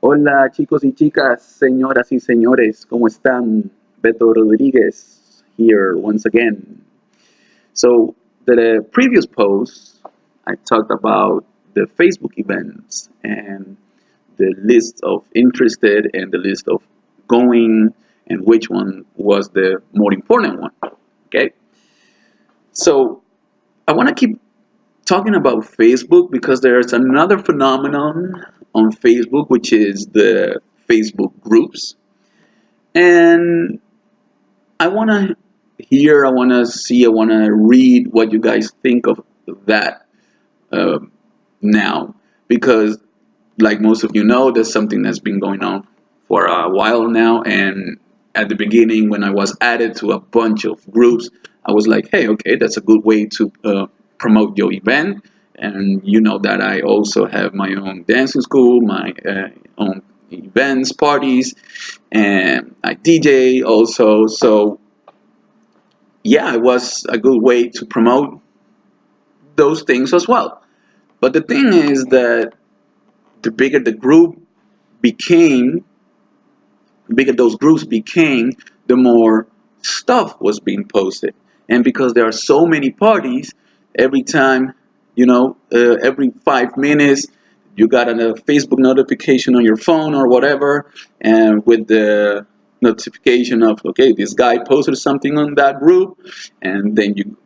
Hola chicos y chicas, señoras y señores, ¿cómo están? Betho Rodriguez here once again. So, the previous post, I talked about the Facebook events and the list of interested and the list of going and which one was the more important one. Okay, so I want to keep talking about Facebook because there's another phenomenon on Facebook, which is the Facebook groups. And I want to hear, I want to see, I want to read what you guys think of that uh, now. Because, like most of you know, that's something that's been going on for a while now. And at the beginning, when I was added to a bunch of groups, I was like, hey, okay, that's a good way to promote your event. And you know that I also have my own dancing school, my own events, parties, and I DJ also. So yeah, it was a good way to promote those things as well. But the thing is that the bigger the group became, the bigger those groups became, the more stuff was being posted. And because there are so many parties, every time, every 5 minutes, you got a Facebook notification on your phone or whatever, and with the notification of, okay, this guy posted something on that group, and then you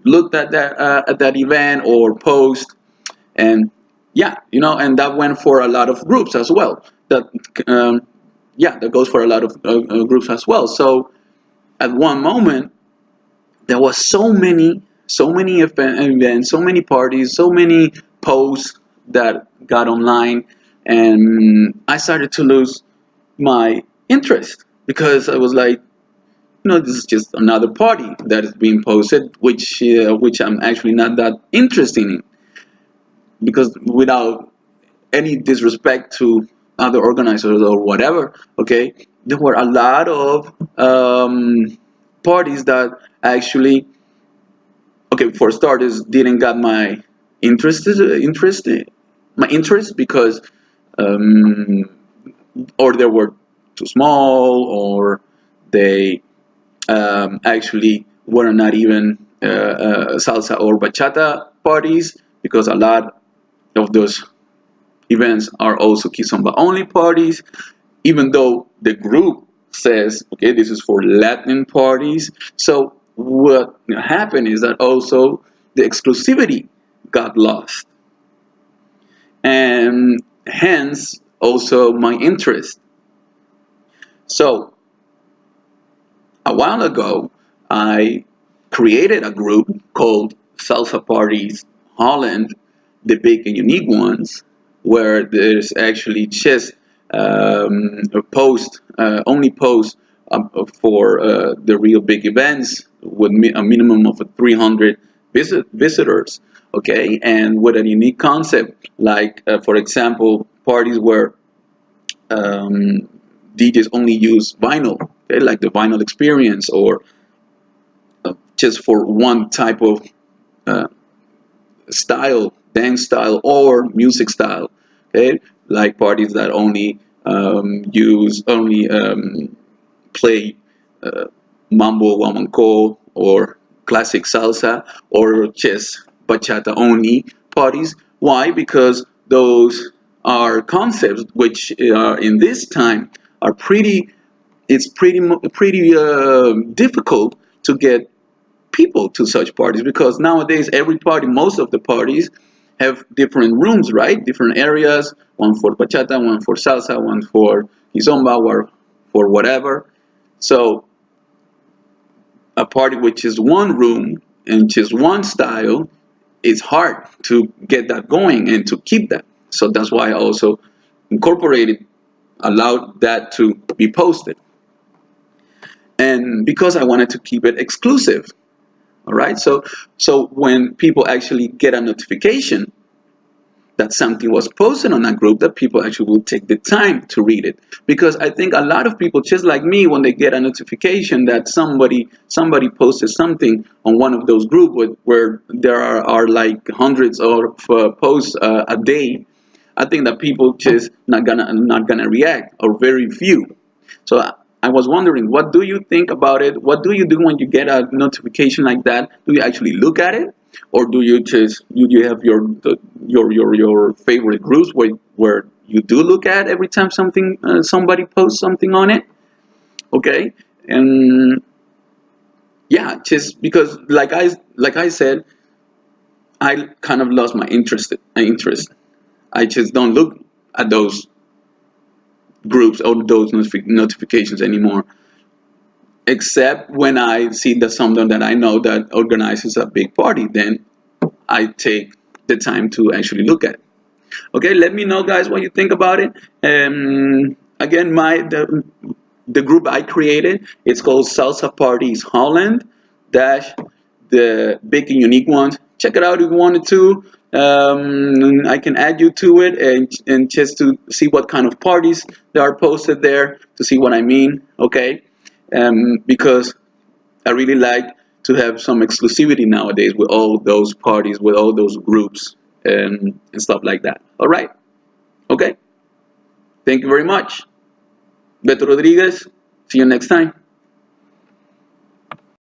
looked at that event or post, and yeah, and that went for a lot of groups as well. That yeah, that goes for a lot of groups as well. So at one moment, there was so many events, so many parties, so many posts that got online, and I started to lose my interest because I was like, this is just another party that is being posted, which I'm actually not that interested in. Because without any disrespect to other organizers or whatever, okay, there were a lot of parties that actually, okay, for starters, didn't got my interest, my interest because, um, or they were too small, or they actually were not even salsa or bachata parties, because a lot of those events are also kizomba only parties, even though the group says, okay, this is for Latin parties. So what happened is that also the exclusivity got lost, and hence also my interest. So a while ago, I created a group called Salsa Parties Holland, the big and unique ones, where there's actually just a post, only post for the real big events with a minimum of 300 visitors, okay, and with a unique concept, like, for example, parties where um, DJs only use vinyl, okay, like the vinyl experience, or just for one type of uh, style, dance style or music style, okay, like parties that only play uh, mambo, guamanco, or classic salsa, or just bachata only parties. Why? Because those are concepts which in this time are pretty. It's pretty difficult to get people to such parties, because nowadays every party, most of the parties, have different rooms, right? Different areas, one for bachata, one for salsa, one for kizomba, or for whatever. So a party which is one room and just one style, it's hard to get that going and to keep that. So that's why I also incorporated, allowed that to be posted. And because I wanted to keep it exclusive. All right. So when people actually get a notification that something was posted on that group, that people actually will take the time to read it. Because I think a lot of people, just like me, when they get a notification that somebody posted something on one of those groups where there are like hundreds of posts a day, I think that people just not gonna react, or very few. So I was wondering, what do you think about it? What do you do when you get a notification like that? Do you actually look at it, or do you just you have your favorite groups where you do look at every time somebody posts something on it? Okay, and yeah, just because like I said, I kind of lost my interest. I just don't look at those groups or those notifications anymore, except when I see that someone that I know that organizes a big party. Then I take the time to actually look at it. Okay, let me know, guys, what you think about it. Again, the group I created, it's called Salsa Parties Holland dash the big and unique ones. Check it out if you wanted to. I can add you to it, and just to see what kind of parties that are posted there, to see what I mean. Okay, because I really like to have some exclusivity nowadays with all those parties, with all those groups, and stuff like that. All right. Okay. Thank you very much. Beto Rodriguez. See you next time.